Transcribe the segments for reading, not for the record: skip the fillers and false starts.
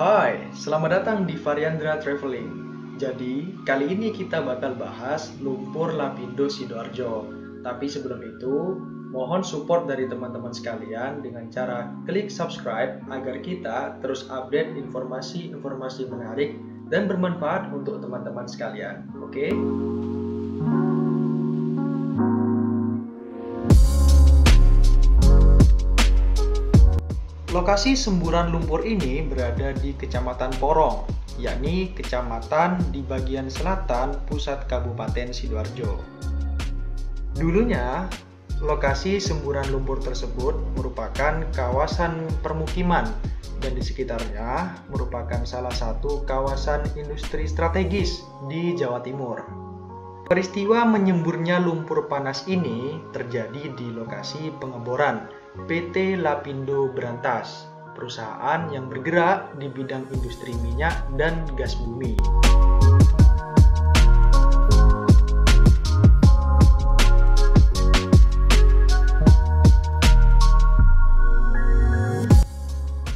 Hai, selamat datang di Variandra Traveling. Jadi, kali ini kita bakal bahas lumpur Lapindo Sidoarjo. Tapi sebelum itu, mohon support dari teman-teman sekalian dengan cara klik subscribe agar kita terus update informasi-informasi menarik dan bermanfaat untuk teman-teman sekalian. Oke? Lokasi semburan lumpur ini berada di Kecamatan Porong, yakni kecamatan di bagian selatan pusat Kabupaten Sidoarjo. Dulunya, lokasi semburan lumpur tersebut merupakan kawasan permukiman dan di sekitarnya merupakan salah satu kawasan industri strategis di Jawa Timur. Peristiwa menyemburnya lumpur panas ini terjadi di lokasi pengeboran PT Lapindo Brantas, perusahaan yang bergerak di bidang industri minyak dan gas bumi.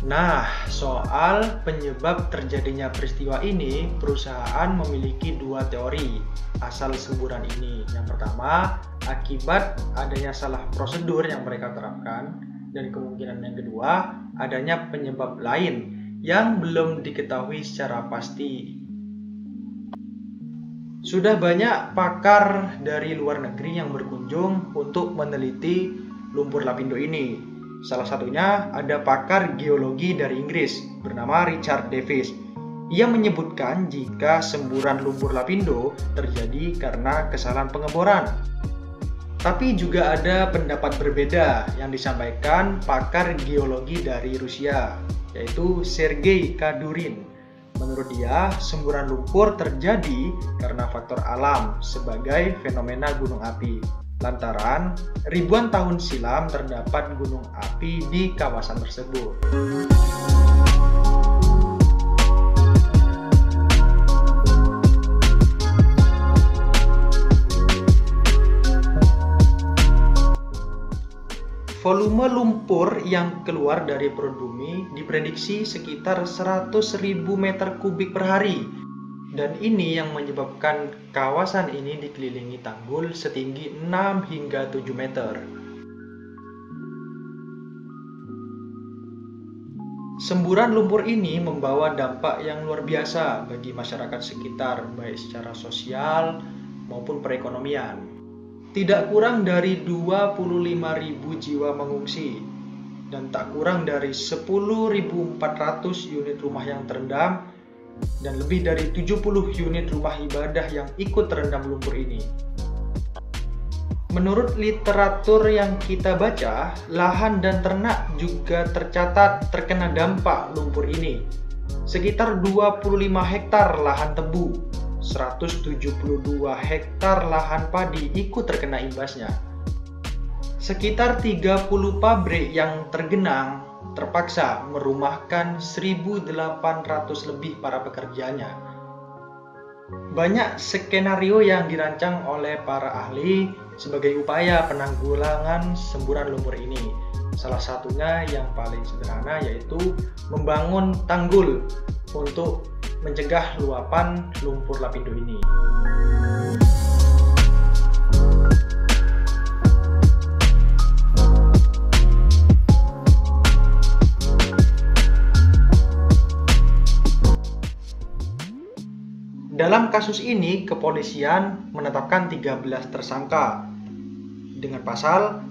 Nah, soal penyebab terjadinya peristiwa ini, perusahaan memiliki dua teori asal semburan ini. Yang pertama, akibat adanya salah prosedur yang mereka terapkan, dan kemungkinan yang kedua, adanya penyebab lain yang belum diketahui secara pasti. Sudah banyak pakar dari luar negeri yang berkunjung untuk meneliti lumpur Lapindo ini. Salah satunya ada pakar geologi dari Inggris bernama Richard Davis. Ia menyebutkan jika semburan lumpur Lapindo terjadi karena kesalahan pengeboran. Tapi juga ada pendapat berbeda yang disampaikan pakar geologi dari Rusia, yaitu Sergei Kadurin. Menurut dia, semburan lumpur terjadi karena faktor alam sebagai fenomena gunung api. Lantaran ribuan tahun silam terdapat gunung api di kawasan tersebut. Volume lumpur yang keluar dari perut bumi diprediksi sekitar 100.000 meter kubik per hari. Dan ini yang menyebabkan kawasan ini dikelilingi tanggul setinggi 6 hingga 7 meter. Semburan lumpur ini membawa dampak yang luar biasa bagi masyarakat sekitar, baik secara sosial maupun perekonomian. Tidak kurang dari 25.000 jiwa mengungsi, dan tak kurang dari 10.400 unit rumah yang terendam, dan lebih dari 70 unit rumah ibadah yang ikut terendam lumpur ini. Menurut literatur yang kita baca, lahan dan ternak juga tercatat terkena dampak lumpur ini. Sekitar 25 hektar lahan tebu, 172 hektar lahan padi ikut terkena imbasnya. Sekitar 30 pabrik yang tergenang terpaksa merumahkan 1.800 lebih para pekerjanya. Banyak skenario yang dirancang oleh para ahli sebagai upaya penanggulangan semburan lumpur ini. Salah satunya yang paling sederhana yaitu membangun tanggul untuk mencegah luapan lumpur Lapindo ini. Dalam kasus ini, kepolisian menetapkan 13 tersangka dengan pasal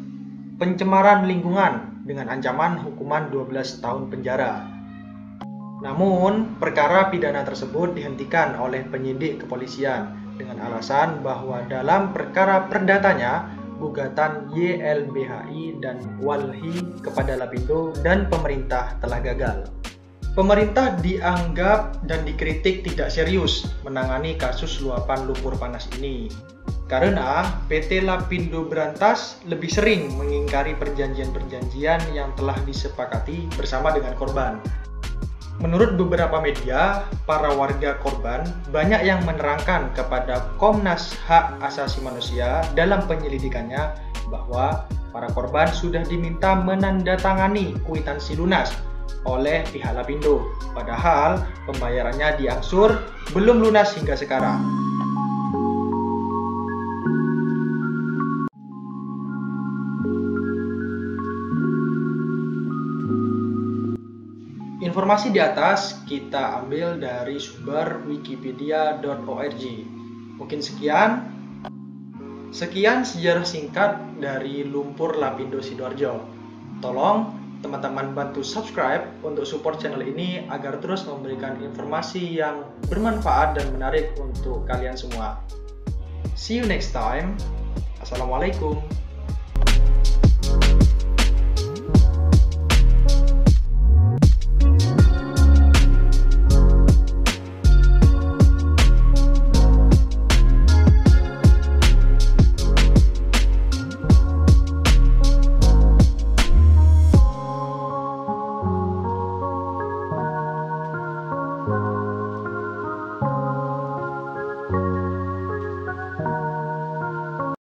pencemaran lingkungan dengan ancaman hukuman 12 tahun penjara. Namun, perkara pidana tersebut dihentikan oleh penyidik kepolisian dengan alasan bahwa dalam perkara perdatanya, gugatan YLBHI dan WALHI kepada Lapindo dan pemerintah telah gagal. Pemerintah dianggap dan dikritik tidak serius menangani kasus luapan lumpur panas ini karena PT Lapindo Brantas lebih sering mengingkari perjanjian-perjanjian yang telah disepakati bersama dengan korban. Menurut beberapa media, para warga korban banyak yang menerangkan kepada Komnas Hak Asasi Manusia dalam penyelidikannya bahwa para korban sudah diminta menandatangani kwitansi lunas oleh pihak Lapindo, padahal pembayarannya diangsur belum lunas hingga sekarang. Informasi di atas kita ambil dari sumber wikipedia.org. Mungkin sekian sejarah singkat dari lumpur Lapindo Sidoarjo. Tolong teman-teman bantu subscribe untuk support channel ini agar terus memberikan informasi yang bermanfaat dan menarik untuk kalian semua. See you next time. Assalamualaikum.